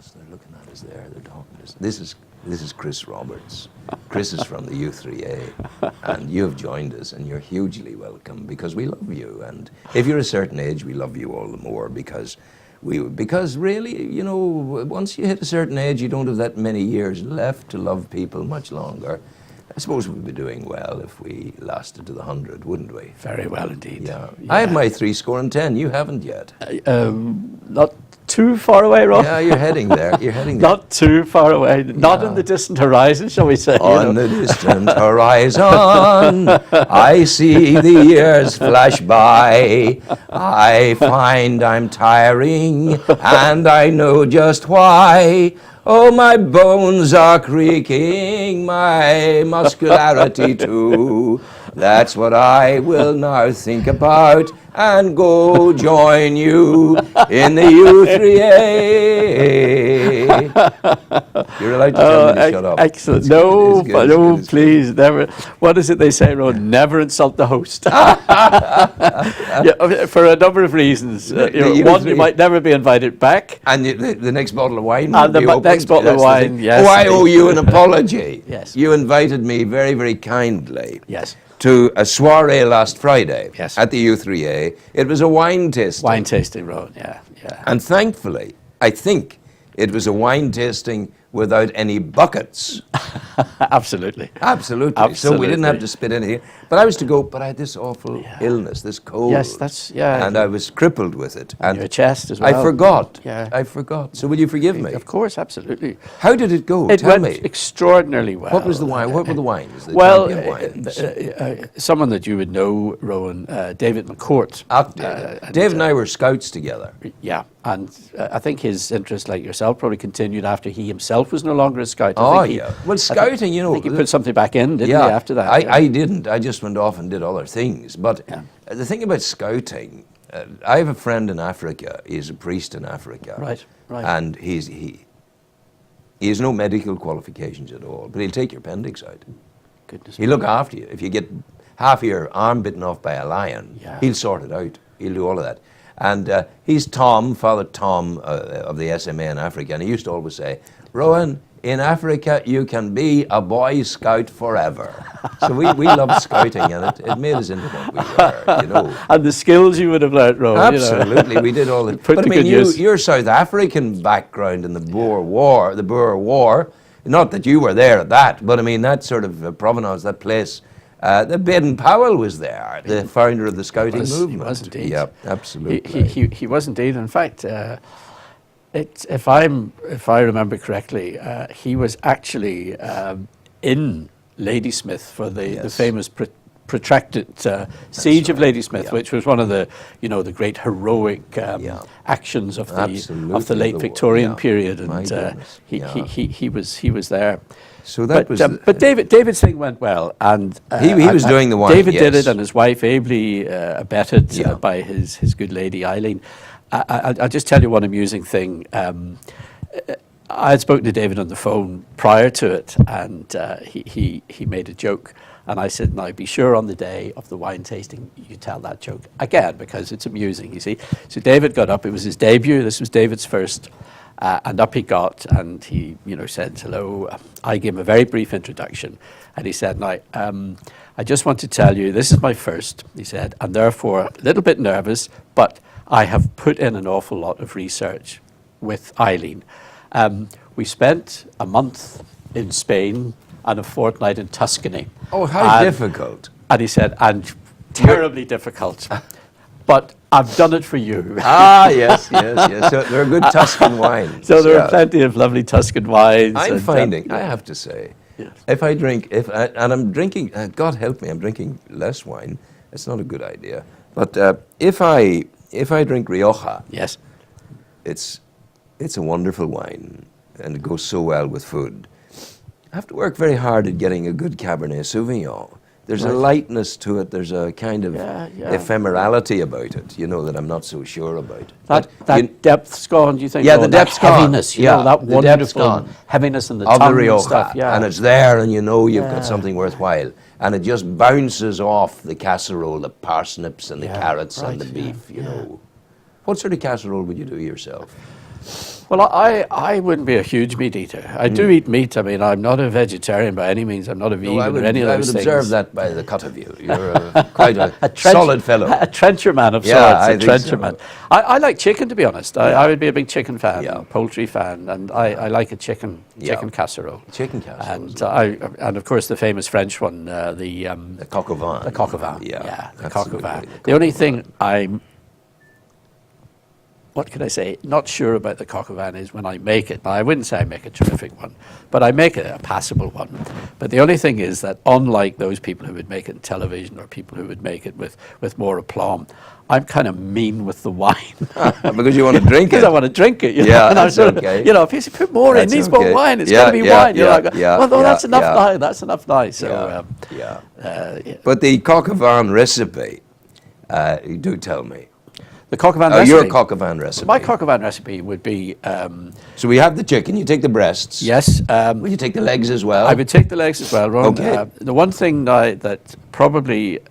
us. They're looking at us there. They're talking to us. This is Chris Roberts. Chris is from the U3A, and you have joined us, and you're hugely welcome because we love you. And if you're a certain age, we love you all the more because really, you know, once you hit a certain age, you don't have that many years left to love people much longer. I suppose we'd be doing well if we lasted to the 100, wouldn't we? Very well indeed. Yeah. I had my 70. You haven't yet. Not too far away, Rob. Yeah, you're heading there. You're heading there. Not too far away. Not in the distant horizon, shall we say? On the distant horizon, I see the years flash by. I find I'm tiring, and I know just why. Oh, my bones are creaking, my muscularity too. That's what I will now think about and go join you in the U3A. You're allowed to tell me to shut up. Excellent. It's No, good, it's good, no, it's please, never. What is it they say, Ron? Never insult the host. Yeah, for a number of reasons. One, you might never be invited back. And the next bottle of wine. And the next bottle of wine, yes. Oh, I owe you an apology. Yes. You invited me very, very kindly. Yes. To a soiree last Friday. Yes. At the U3A. It was a wine tasting. Wine tasting, Ron, yeah. And thankfully, I think it was a wine tasting without any buckets. Absolutely. Absolutely. So we didn't have to spit anything. But I was to go, but I had this awful illness, this cold. Yes, yeah. And I was crippled with it. And your chest as well. I forgot. Yeah. I forgot. So will you forgive me? Of course, absolutely. How did it go? It Tell went me. extraordinarily well. What was the wine? What were the wines? The well, wines? Someone that you would know, Rowan, David McCourt. David and I were scouts together. Yeah, and I think his interest, like yourself, probably continued after he himself was no longer a scout. Well, scouting, you know. I think he put something back in, didn't he, after that? I didn't. I just went off and did other things. But the thing about scouting, I have a friend in Africa. He's a priest in Africa. Right. And he has no medical qualifications at all, but he'll take your appendix out. Goodness. He'll look after you. If you get half of your arm bitten off by a lion, he'll sort it out. He'll do all of that. And he's Father Tom of the SMA in Africa, and he used to always say, Rowan, in Africa, you can be a Boy Scout forever. So we loved scouting, and it made us into what we were, you know. And the skills you would have learnt, Rowan. Absolutely, we did all that. But I mean, your South African background in the Boer War, not that you were there at that, but I mean, that sort of provenance, that place, the Baden Powell was there, the founder of the scouting movement. He was indeed. Yeah, absolutely. He was indeed. In fact, if I remember correctly, he was actually in Ladysmith for the famous protracted siege of Ladysmith, which was one of the great heroic actions of the late Victorian period, and he was there. So that but David's thing went well, and he was doing the wine. David did it, and his wife ably abetted by his good lady Eileen. I'll just tell you one amusing thing. I had spoken to David on the phone prior to it, and he made a joke. And I said, now be sure on the day of the wine tasting, you tell that joke again, because it's amusing, you see. So David got up, it was his debut, this was David's first, and up he got, and he said hello. I gave him a very brief introduction, and he said, now, I just want to tell you, this is my first, he said, and therefore a little bit nervous, but I have put in an awful lot of research with Eileen. We spent a month in Spain and a fortnight in Tuscany. Oh, how difficult. And he said, and terribly difficult. But I've done it for you. Yes. So there are good Tuscan wines. So there are plenty of lovely Tuscan wines. I'm finding, I have to say, if I drink, and I'm drinking, God help me, I'm drinking less wine. It's not a good idea. But if I drink Rioja, it's a wonderful wine, and it goes so well with food. I have to work very hard at getting a good Cabernet Sauvignon. There's a lightness to it. There's a kind of ephemerality about it, that I'm not so sure about. That depth's gone, do you think? Yeah, the depth's gone. Heaviness, that wonderful heaviness in the tongue of the Rioja, and stuff. Yeah. And it's there, and you've got something worthwhile. And it just bounces off the casserole, the parsnips and the carrots and the beef, What sort of casserole would you do yourself? Well, I wouldn't be a huge meat eater. I do eat meat. I mean, I'm not a vegetarian by any means. I'm not a vegan or any of those things. I would observe that by the cut of you. You're quite a solid fellow. A trencher man of sorts, a trencher man. I like chicken, to be honest. I would be a big chicken fan, poultry fan, and I like a chicken casserole. Chicken casserole. And of course the famous French one, the coq au vin. The coq au vin. Yeah, the coq au vin. The only thing I'm, what can I say, not sure about the coq au vin is when I make it. Now, I wouldn't say I make a terrific one, but I make a passable one. But the only thing is that unlike those people who would make it in television or people who would make it with more aplomb, I'm kind of mean with the wine. Because you want to drink it. Because I want to drink it. Yeah, that's okay. You know, if you put more in, needs more wine, it's going to be wine. You're like, well, no, that's enough now. That's enough now. So, But the coq au vin recipe, you do tell me. The coq au vin recipe. Your coq au vin recipe. My coq au vin recipe would be. So we have the chicken. You take the breasts. Yes. Will you take the legs as well? I would take the legs as well, Ron. Okay. The one thing that probably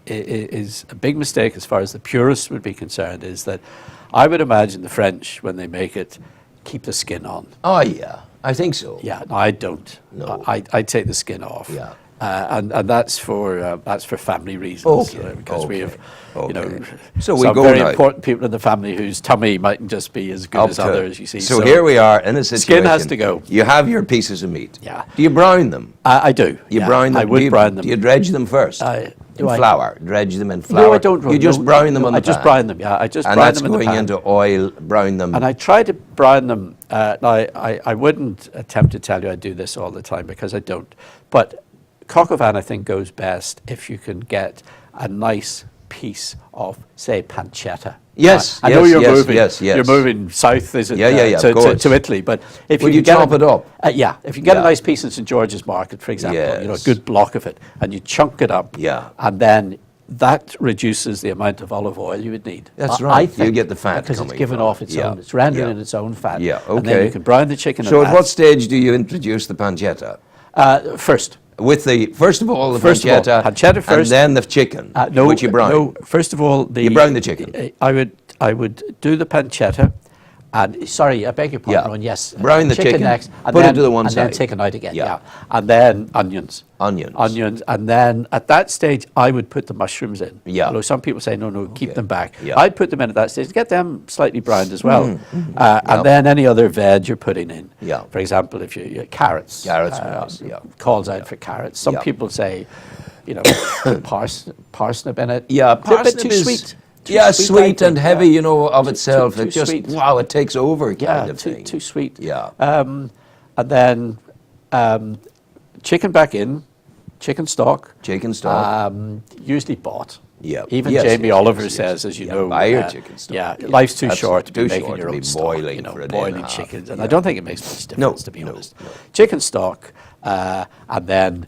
is a big mistake as far as the purists would be concerned is that I would imagine the French, when they make it, keep the skin on. Oh yeah, I think so. Yeah, no, I don't. No. I take the skin off. Yeah. And that's for family reasons. Okay. Because we have, you know, so we some go very now. important people in the family whose tummy mightn't just be as good as others. You see. So here we are in a situation. Skin has to go. You have your pieces of meat. Yeah. Do you brown them? I do. You brown them. I would brown them. Do you dredge them first? Do I? Flour. Dredge them in flour. No, I don't. You just brown them on the pan. I just brown them. Yeah, I just and brown that's them in the going pan. into oil. Brown them. And I try to brown them. Now, I wouldn't attempt to tell you I do this all the time because I don't. But coq au vin, I think, goes best if you can get a nice piece of, say, pancetta. Yes, I know you're moving. Yes. You're moving south, is it? To Italy. But if you chop it up? Yeah, if you get a nice piece in St George's Market, for example, you know, a good block of it, and you chunk it up, and then that reduces the amount of olive oil you would need. That's right. You get the fat because coming it's given from off its own. It's rendered in its own fat. Yeah. Okay. And then you can brown the chicken. So at what stage do you introduce the pancetta? First. With the first of all pancetta first, and then the chicken, which you brown. No, first of all, you brown the chicken. I would do the pancetta, and sorry, I beg your pardon, Ron, yes. Brown the chicken next, and put then, it to the one and side. then take it out again, and then onions. Onions, and then at that stage, I would put the mushrooms in. Yeah. Although some people say, no, keep them back. Yeah. I'd put them in at that stage, get them slightly browned as well. And then any other veg you're putting in. Yeah. For example, if you carrots. Calls out for carrots. Some people say, you know, parsnip in it. Yeah, parsnip too is sweet. Sweet and heavy, you know, of itself. Too it just sweet. wow, it takes over kind of thing. Too sweet. Yeah. And then chicken back in, chicken stock. Chicken stock. Usually bought. Yeah. Even Jamie Oliver says, as you know, buy your chicken stock. Yeah, life's too short to be too making short your to own be stock, boiling you know, for a day boiling and a half. chickens, and I don't think it makes much difference, to be honest. No. Chicken stock, and then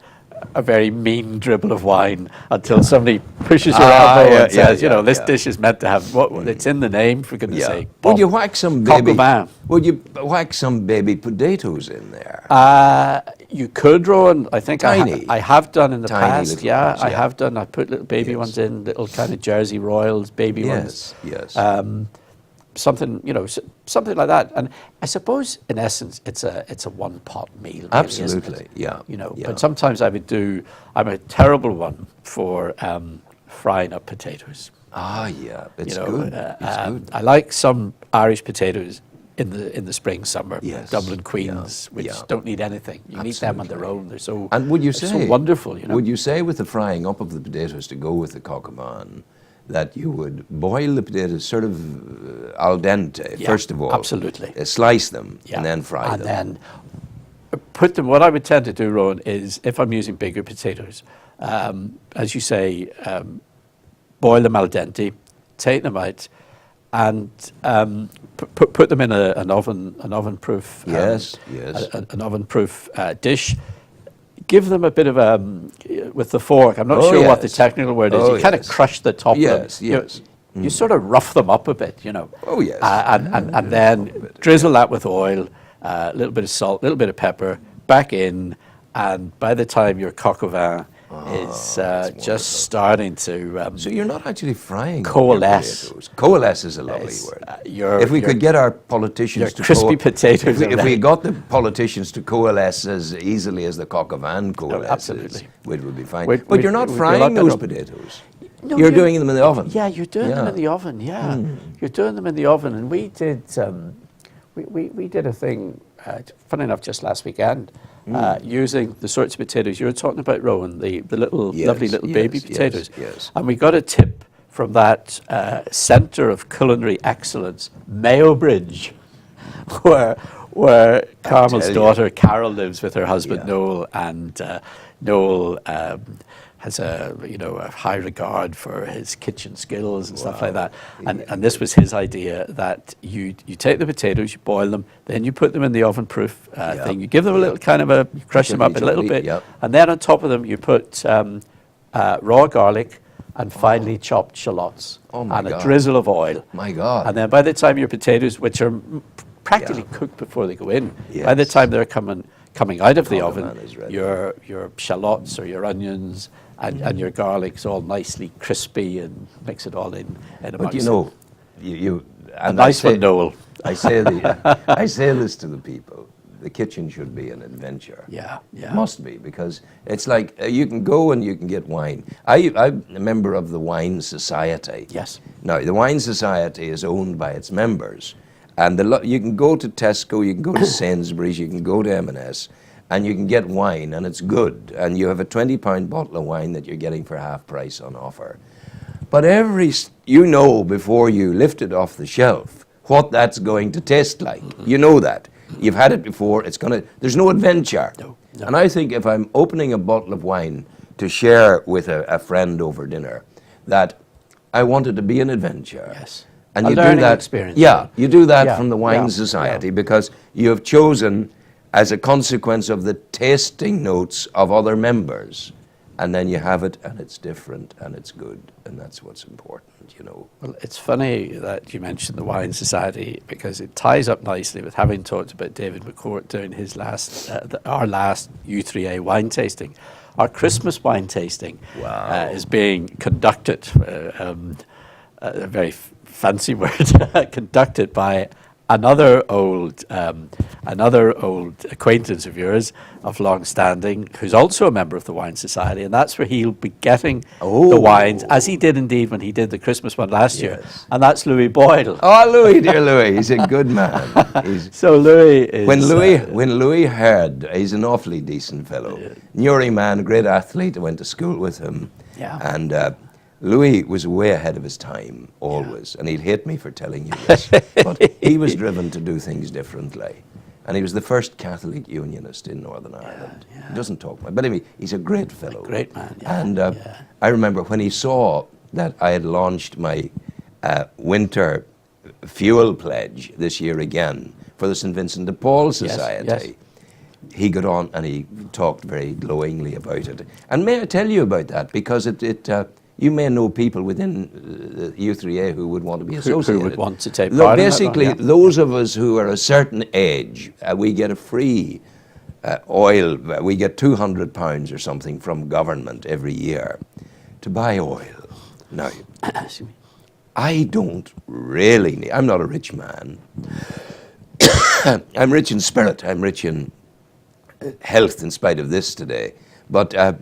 a very mean dribble of wine until somebody pushes your elbow and says, you know, this dish is meant to have it's in the name, for goodness sake. Would you whack some coq au baby? vin. Would you whack some baby potatoes in there? You could, Rowan. I think I have done in the past. Little ones, I have done. I put little baby ones in, little kind of Jersey Royals baby ones. Yes. Something, you know, something like that. And I suppose, in essence, it's a one pot meal. Really, Absolutely. isn't it? Yeah. You know, Yeah. but sometimes I would do. I'm a terrible one for frying up potatoes. Ah, yeah. It's You know, good. It's good. I like some Irish potatoes in the spring, summer. Yes. Dublin Queens, which don't need anything. You can eat them on their own. They're so And would you they're say so wonderful? You know. Would you say with the frying up of the potatoes to go with the coq au vin that you would boil the potatoes sort of al dente first of all? Absolutely. Slice them and then fry them. And then put them. What I would tend to do, Rowan, is if I'm using bigger potatoes, as you say, boil them al dente, take them out, and put them in an oven-proof an oven-proof dish. Give them a bit of with the fork. I'm not sure what the technical word is. You kind of crush the top of them. You sort of rough them up a bit, you know. Oh yes. And then drizzle that with oil, a little bit of salt, a little bit of pepper, back in, and by the time your coq au vin is just starting to so you're not actually frying coalesce. Potatoes. Coalesce is a lovely word. If we could get our politicians to crispy potatoes, if we got the politicians to coalesce as easily as the cock of Anne coalesces, absolutely, it would be fine. But you're not frying those potatoes. No, you're doing them in the oven. Yeah, you're doing them in the oven. Yeah, you're doing them in the oven, and we did. We did a thing, funny enough, just last weekend, using the sorts of potatoes you were talking about, Rowan, the little lovely little baby potatoes. Yes. And we got a tip from that centre of culinary excellence, Mayo Bridge, where Carmel's daughter Carol lives with her husband Noel, and Noel has a high regard for his kitchen skills and stuff like that. And this was his idea, that you take the potatoes, you boil them, then you put them in the oven-proof thing. You give them a little you crush them up a little bit, and then on top of them you put raw garlic and finely chopped shallots and a drizzle of oil. My God. And then by the time your potatoes, which are practically cooked before they go in, by the time they're coming out of the oven, your shallots or your onions and your garlic's all nicely crispy, and mix it all in amongst. But you know, a nice one, Noel. I say this to the people: the kitchen should be an adventure. Yeah. It must be, because it's like you can go and you can get wine. I'm a member of the Wine Society. Yes. Now, the Wine Society is owned by its members, and you can go to Tesco, you can go to Sainsbury's, you can go to M&S, and you can get wine, and it's good. And you have a £20 bottle of wine that you're getting for half price on offer. But before you lift it off the shelf, what that's going to taste like. You know that. You've had it before. There's no adventure. No. And I think if I'm opening a bottle of wine to share with a friend over dinner, that I want it to be an adventure. Yes. And a you learning do that experience. Yeah, you do that from the Wine Society because you have chosen, as a consequence of the tasting notes of other members, and then you have it, and it's different, and it's good, and that's what's important, Well, it's funny that you mentioned the Wine Society, because it ties up nicely with having talked about David McCourt doing his our last U3A wine tasting. Our Christmas wine tasting is being conducted, a very fancy word, conducted by another old acquaintance of yours of long standing, who's also a member of the Wine Society, and that's where he'll be getting the wines, as he did indeed when he did the Christmas one last year, and that's Louis Boyle. Oh, Louis, dear Louis, he's a good man. So Louis is... When Louis heard, he's an awfully decent fellow. Newry man, great athlete, I went to school with him. Yeah. And Louis was way ahead of his time, always, and he'd hate me for telling you this, but he was driven to do things differently. And he was the first Catholic Unionist in Northern Ireland. He doesn't talk much, but anyway, he's a great fellow. A great man, And I remember when he saw that I had launched my winter fuel pledge this year again for the St. Vincent de Paul Society, he got on and he talked very glowingly about it. And may I tell you about that, because you may know people within the U3A who would want to be associated. Who would want to take part in that. Basically, those of us who are a certain age, we get a free oil. We get £200 or something from government every year to buy oil. Now, I don't really need... I'm not a rich man. I'm rich in spirit. I'm rich in health in spite of this today. But I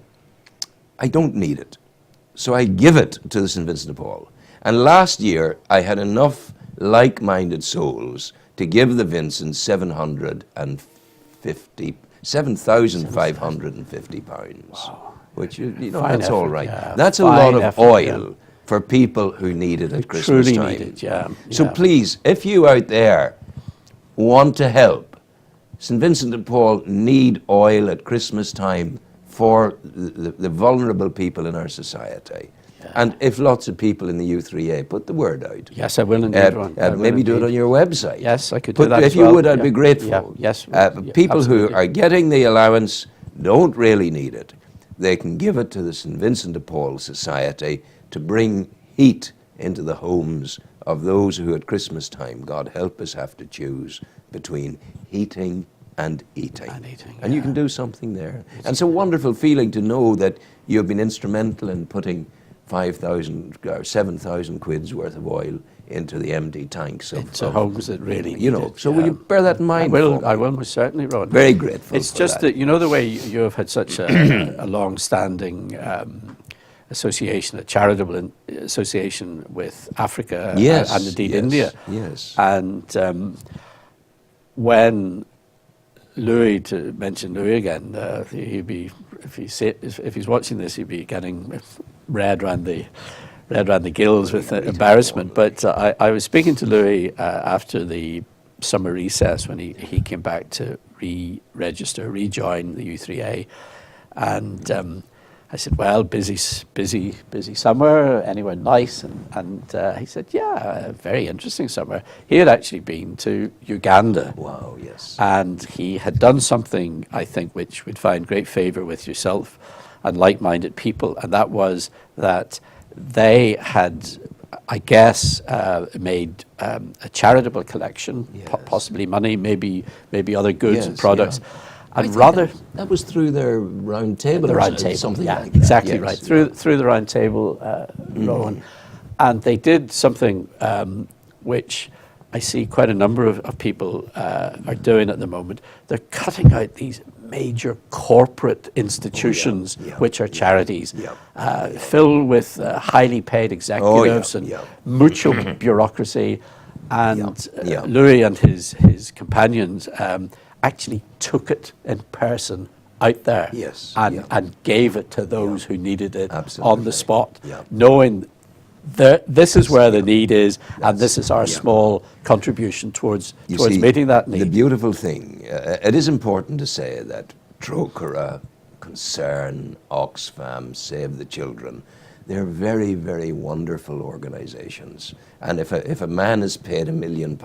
don't need it. So I give it to the St. Vincent de Paul. And last year, I had enough like-minded souls to give the Vincent £7,550, which, that's all right. Yeah. That's a lot of oil for people who need it at Christmas truly time. Need it, So please, if you out there want to help, St. Vincent de Paul need oil at Christmas time for the vulnerable people in our society. And if lots of people in the U3A put the word out. Yes, I will indeed. Maybe do it on your website. Yes, I could do that if you would, I'd be grateful. Yes. People absolutely. who are getting the allowance don't really need it. They can give it to the St. Vincent de Paul Society to bring heat into the homes of those who at Christmas time, God help us, have to choose between heating and eating. And you can do something there. And it's a wonderful feeling to know that you've been instrumental in putting 5,000 or 7,000 quid's worth of oil into the empty tanks of homes that really you know. So will you bear that in mind? I will most certainly, Ron. Very grateful. It's just that, you know, the way you have had such a long-standing association, a charitable association with Africa and indeed India. Yes. And when Louis, to mention Louis again, he'd be, if he's watching this, he'd be getting red around the gills with embarrassment. But I was speaking to Louis after the summer recess when he came back to rejoin the U3A, and I said, well, busy summer, anywhere nice? And he said, yeah, a very interesting summer. He had actually been to Uganda. Wow, yes. And he had done something, I think, which would find great favour with yourself and like-minded people, and that was that they had, I guess, made a charitable collection, possibly money, maybe other goods and products. Yeah. And rather, that was through their round table. The round table, something yeah, like exactly that. right. Through the round table, Rowan, and they did something which I see quite a number of people are doing at the moment. They're cutting out these major corporate institutions, which are charities, filled with highly paid executives and mucho bureaucration. And Louis and his companions actually took it in person out there and gave it to those who needed it on the spot, knowing that this is where the need is, and this is our small contribution towards meeting that need. The beautiful thing, it is important to say that Trócaire, Concern, Oxfam, Save the Children, they're very, very wonderful organisations. And if a man is paid £1 million,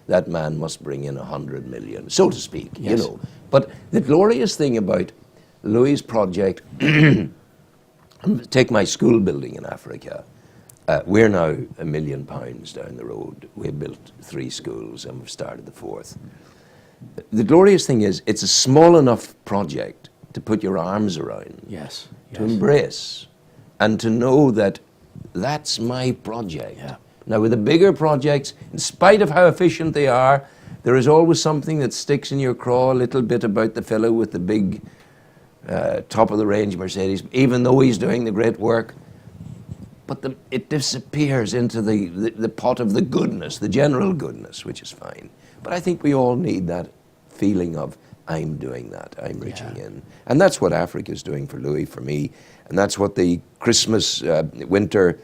that man must bring in 100 million, so to speak, you know. But the glorious thing about Louis' project, take my school building in Africa. We're now £1 million down the road. We've built 3 schools and we've started the 4th. The glorious thing is it's a small enough project to put your arms around, to embrace, and to know that that's my project. Now, with the bigger projects, in spite of how efficient they are, there is always something that sticks in your craw a little bit about the fellow with the big top-of-the-range Mercedes, even though he's doing the great work. But it disappears into the pot of the goodness, the general goodness, which is fine. But I think we all need that feeling of, I'm doing that, I'm reaching in. And that's what Africa is doing for Louis, for me. And that's what the Christmas, winter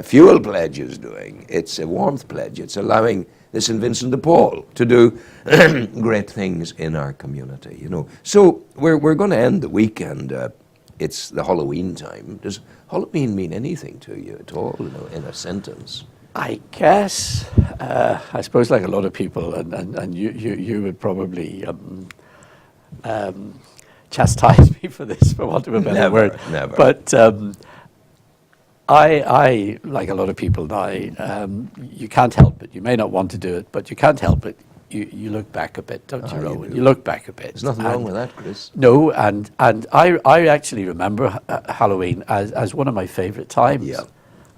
fuel pledge is doing. It's a warmth pledge. It's allowing the St. Vincent de Paul to do great things in our community, you know. So we're going to end the weekend. It's the Halloween time. Does Halloween mean anything to you at all, you know, in a sentence? I guess, I suppose like a lot of people, and you would probably chastise me for this, for want of a better word. Never. But I, like a lot of people now, you can't help it. You may not want to do it, but you can't help it. You look back a bit, don't you, Rowan? You look back a bit. There's nothing wrong with that, Chris. No, and I actually remember Halloween as one of my favourite times.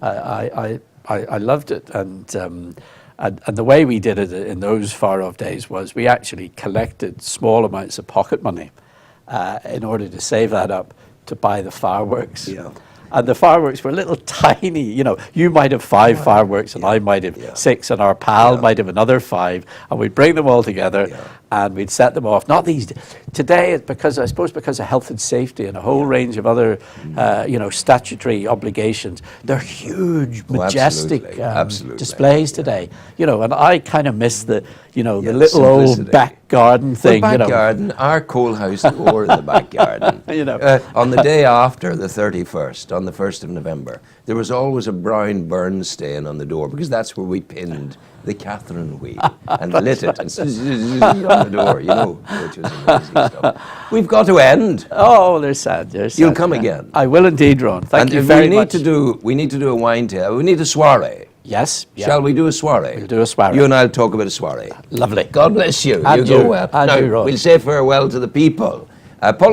I loved it, and the way we did it in those far-off days was we actually collected small amounts of pocket money in order to save that up to buy the fireworks. And the fireworks were little tiny, you know, you might have 5 fireworks and I might have 6 and our pal might have another 5, and we'd bring them all together and we'd set them off. Not these, today, because I suppose because of health and safety and a whole range of other, you know, statutory obligations, they're huge, majestic displays today. You know, and I kind of miss the, you know, the little old back garden thing. Back you know. garden, our coal house door in the back garden. You know. On the day after the 31st, on the 1st of November, there was always a brown burn stain on the door because that's where we pinned the Catherine wheel and lit it and on the door, you know, which was amazing stuff. We've got to end. Oh, they're sad. They're sad. You'll come again. I will indeed, Ron. Thank you very much. We need to do a wine tale. We need a soiree. Yes. Yeah. Shall we do a soiree? We'll do a soiree. You and I'll talk about a soiree. Lovely. God bless you. And you go you. well. And now, you, Ron. we'll say farewell to the people. Apologies.